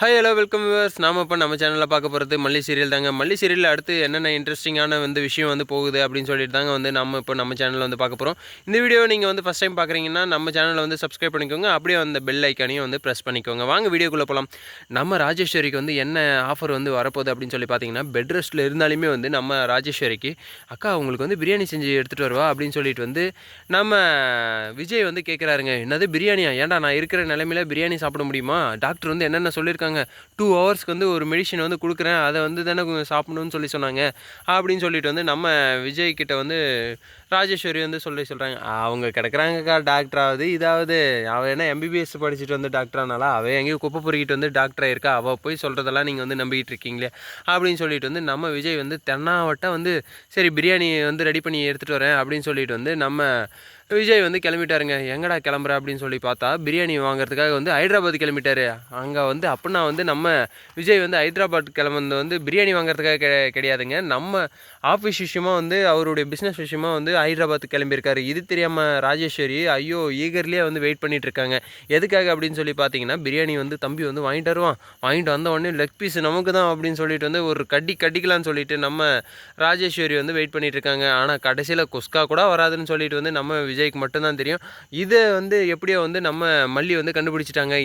Hi hello welcome viewers. நாம் இப்போ நம்ம சேனலில் பார்க்க போகிறது மல்லி சீரியல் தாங்க. மல்லி சீரியலில் அடுத்து என்னென்ன இன்ட்ரெஸ்டிங்கான விஷயம் போகுது அப்படின்னு சொல்லிட்டு தாங்க நம்ம இப்போ நம்ம சேனலில் பார்க்க போகிறோம். இந்த வீடியோ நீங்கள் ஃபஸ்ட் டைம் பார்க்குறீங்கன்னா நம்ம சேனலில் சப்ஸ்கிரைப் பண்ணிக்கோங்க. அப்படியே அந்த பெல் ஐக்கானையும் ப்ரெஸ் பண்ணிக்கோங்க. வாங்க வீடியோக்குள்ளே போகலாம். நம்ம ராஜேஸ்வரிக்கு என்ன ஆஃபர் வரப்போகுது அப்படின்னு சொல்லி பார்த்தீங்கன்னா, பெட் ரெஸ்ட்டில் இருந்தாலுமே நம்ம ராஜேஸ்வரிக்கு அக்கா உங்களுக்கு பிரியாணி செஞ்சு எடுத்துகிட்டு வருவா அப்படின்னு சொல்லிட்டு நம்ம விஜய் கேட்குறாருங்க. என்னது பிரியாணியா? ஏன்டா நான் இருக்கிற நிலைமையில பிரியாணி சாப்பிட முடியுமா? டாக்டர் என்னென்ன சொல்லியிருக்காங்க, 2 ஹவர்ஸ்க்கு ஒரு மெடிசின் கொடுக்குறேன், அதை தானே சாப்பிடணும்னு சொன்னாங்க அப்படின்னு சொல்லிட்டு நம்ம விஜய் கிட்ட ராஜேஸ்வரி சொல்கிறாங்க. அவங்க கிடக்குறாங்கக்கா டாக்டராவது இதாவது. அவள் என்ன எம்பிபிஎஸ் படிச்சுட்டு டாக்டரானால அவள் எங்கேயும் குப்பை பொறுக்கிட்டு டாக்டராக இருக்கா, அவள் போய் சொல்கிறதெல்லாம் நீங்கள் நம்பிக்கிட்டு இருக்கீங்களே அப்படின்னு சொல்லிட்டு நம்ம விஜய் தென்னாவட்ட சரி பிரியாணி ரெடி பண்ணி எடுத்துகிட்டு வரேன் அப்படின்னு சொல்லிட்டு நம்ம விஜய் கிளம்பிட்டாருங்க. எங்கடா கிளம்புற அப்படின்னு சொல்லி பார்த்தா, பிரியாணி வாங்குறதுக்காக ஹைதராபாத் கிளம்பிட்டாரு. அங்கே அப்படின்னா நம்ம விஜய் ஹைதராபாத் கிளம்புறது பிரியாணி வாங்குறதுக்காக கிடையாதுங்க. நம்ம ஆஃபீஸ் விஷயமா அவருடைய பிஸ்னஸ் விஷயமா ஹைதராபாத் கிளம்பியிருக்காரு. இது தெரியாமல் ராஜேஸ்வரி ஐயோ ஈகர்லேயே வெயிட் பண்ணிட்டு இருக்காங்க. எதுக்காக அப்படின்னு சொல்லி பார்த்தீங்கன்னா, பிரியாணி தம்பி வாங்கிட்டு வருவான், வாங்கிட்டு வந்த உடனே லெக் பீஸ் நமக்கு தான் அப்படின்னு சொல்லிட்டு ஒரு கடிக்கலான்னு சொல்லிட்டு நம்ம ராஜேஸ்வரி வெயிட் பண்ணிட்டு இருக்காங்க. ஆனால் கடைசியில் குஸ்கா கூட வராதுன்னு சொல்லிட்டு நம்ம விஜய்க்கு மட்டும்தான் தெரியும். இதை எப்படியோ நம்ம மல்லி கண்டுபிடிச்சிட்டாங்க.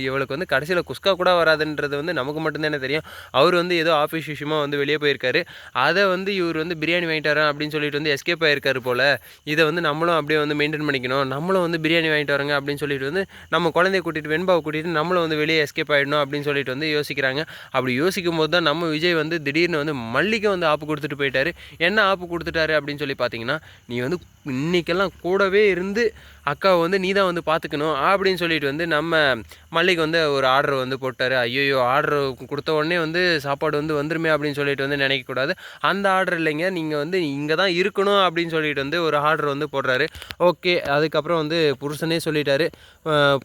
இவளுக்கு கடைசியில் குஸ்கா கூட வராதுன்றது நமக்கு மட்டும்தானே தெரியும். அவர் ஏதோ ஆஃபீஸ் விஷயமா வெளியே போயிருக்காரு. அதை இவர் பிரியாணி வாங்கிட்டு வரேன் அப்படின்னு சொல்லிட்டு எஸ்கேப் ஆகிருக்காரு போல். இதை நம்மளும் அப்படியே மெயின்டைன் பண்ணிக்கணும். நம்மளும் பிரியாணி வாங்கிட்டு வரோங்க அப்படின்னு சொல்லிட்டு நம்ம குழந்தைய கூட்டிகிட்டு வெண்பாவை கூட்டிகிட்டு நம்மளும் வெளியே எஸ்கேப் ஆகிடணும் அப்படின்னு சொல்லிட்டு யோசிக்கிறாங்க. அப்படி யோசிக்கும் போது தான் நம்ம விஜய் திடீர்னு மல்லிக்கு ஆப்பு கொடுத்துட்டு போயிட்டாரு. என்ன ஆப்பு கொடுத்துட்டாரு அப்படின்னு சொல்லி பார்த்தீங்கன்னா, நீ இன்றைக்கெல்லாம் கூடவே இருந்து அக்காவை நீ தான் பார்த்துக்கணும் அப்படின்னு சொல்லிட்டு நம்ம மல்லிக்கு ஒரு ஆர்டர் போட்டார். ஐயோ ஆர்டர் கொடுத்த உடனே சாப்பாடு வந்துருமே அப்படின்னு சொல்லிட்டு நினைக்கக்கூடாது. அந்த ஆர்டர் இல்லைங்க, நீங்கள் இங்கே தான் இருக்கணும் அப்படின்னு சொல்லிட்டு ஒரு ஆர்டர் போடுறாரு. ஓகே, அதுக்கப்புறம் புருஷனே சொல்லிட்டாரு.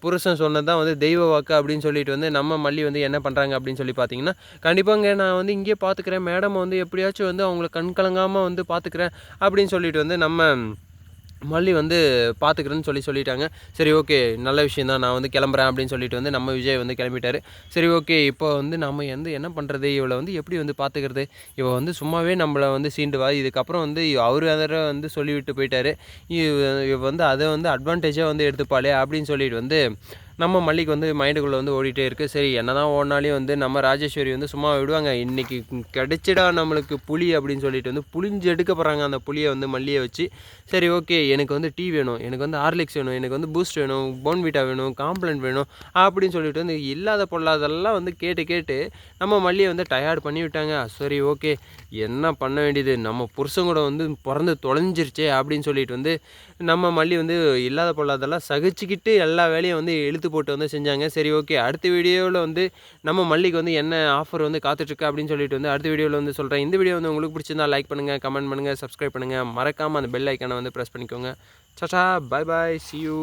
புருஷன் சொன்னது தான் தெய்வ வாக்கு அப்படின்னு சொல்லிட்டு நம்ம மல்லி என்ன பண்ணுறாங்க அப்படின்னு சொல்லி பார்த்தீங்கன்னா, கண்டிப்பாங்க நான் இங்கே பார்த்துக்கிறேன், மேடம் எப்படியாச்சும் அவங்கள கண் கலங்காமல் பார்த்துக்கிறேன் அப்படின்னு சொல்லிட்டு நம்ம மல்லி பார்த்துக்கிறேன்னு சொல்லிட்டாங்க. சரி ஓகே, நல்ல விஷயம் தான், நான் கிளம்புறேன் அப்படின்னு சொல்லிட்டு நம்ம விஜய் கிளம்பிட்டாரு. சரி ஓகே, இப்போ நம்ம என்ன பண்ணுறது, இவளை எப்படி பார்த்துக்கிறது, இவள் சும்மாவே நம்மளை சீண்டுவா, இதுக்கப்புறம் அவர் வேற சொல்லிவிட்டு போயிட்டாரு, இவ அதை அட்வான்டேஜாக எடுத்துப்பாளே அப்படின்னு சொல்லிட்டு நம்ம மல்லிக்கு மைண்டுக்குள்ளே ஓடிட்டே இருக்குது. சரி என்ன தான் ஓடினாலையும் நம்ம ராஜேஸ்வரி சும்மா விடுவாங்க, இன்றைக்கி கிடைச்சிடா நம்மளுக்கு புளி அப்படின்னு சொல்லிட்டு புளிஞ்சு எடுக்க போகிறாங்க அந்த புளியை மல்லியை வச்சு. சரி ஓகே, எனக்கு டீ வேணும், எனக்கு ஹார்லிக்ஸ் வேணும், எனக்கு பூஸ்ட் வேணும், போன்விட்டா வேணும், காம்ப்ளண்ட் வேணும் அப்படின்னு சொல்லிட்டு இல்லாத பொல்லாதெல்லாம் கேட்டு நம்ம மல்லியை டயர்ட் பண்ணி விட்டாங்க. சரி ஓகே, என்ன பண்ண வேண்டியது, நம்ம புருஷன் கூட பிறந்து தொலைஞ்சிருச்சே அப்படின்னு சொல்லிட்டு நம்ம மல்லி இல்லாத பொல்லாதெல்லாம் சகிச்சுக்கிட்டு எல்லா வேலையும் இழுத்து போட்டு செஞ்சாங்க. சரி ஓகே, அடுத்த வீடியோவில் நம்ம மல்லிக்கு என்ன ஆஃபர் காத்துட்ருக்கு அப்படின்னு சொல்லிட்டு அடுத்த வீடியோவில் சொல்கிறேன். இந்த வீடியோ உங்களுக்கு பிடிச்சிருந்தா லைக் பண்ணுங்கள், கமெண்ட் பண்ணுங்கள், சப்ஸ்கிரைப் பண்ணுங்கள், மறக்காமல் அந்த பெல் ஐக்கானை ப்ரெஸ் பண்ணிக்கோங்க. Tata, bye bye, see you.